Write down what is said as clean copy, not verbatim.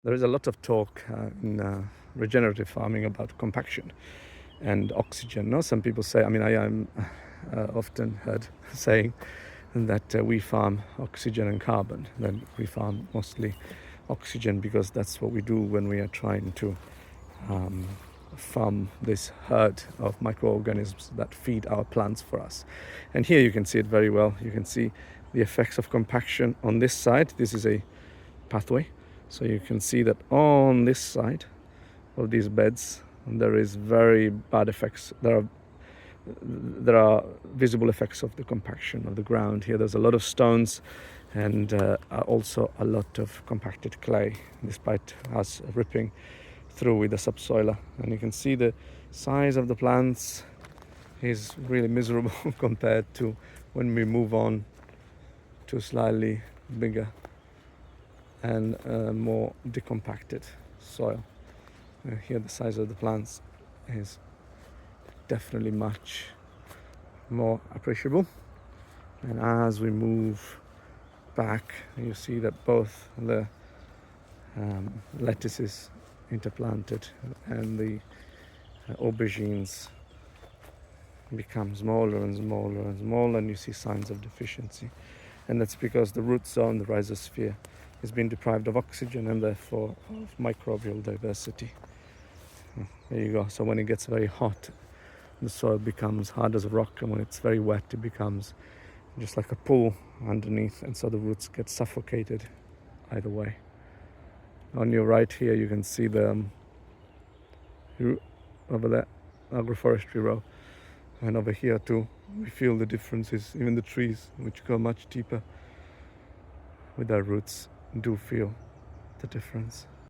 There is a lot of talk in regenerative farming about compaction and oxygen. No, some people say, I am often heard saying that we farm oxygen and carbon. Then we farm mostly oxygen because that's what we do when we are trying to farm this herd of microorganisms that feed our plants for us. And here you can see it very well. You can see the effects of compaction on this side. This is a pathway. So you can see that on this side of these beds, there is very bad effects. There are visible effects of the compaction of the ground here. There's a lot of stones and also a lot of compacted clay, despite us ripping through with the subsoiler. And you can see the size of the plants is really miserable compared to when we move on to slightly bigger and more decompacted soil. Here the size of the plants is definitely much more appreciable. And as we move back, you see that both the lettuces interplanted and the aubergines become smaller and smaller and smaller, and you see signs of deficiency. And that's because the root zone, the rhizosphere, is being deprived of oxygen and therefore of microbial diversity. There you go. So when it gets very hot, the soil becomes hard as a rock, and when it's very wet, it becomes just like a pool underneath, and so the roots get suffocated either way. On your right here, you can see the over there agroforestry row, and over here too we feel the differences. Even the trees, which go much deeper with their roots, do feel the difference.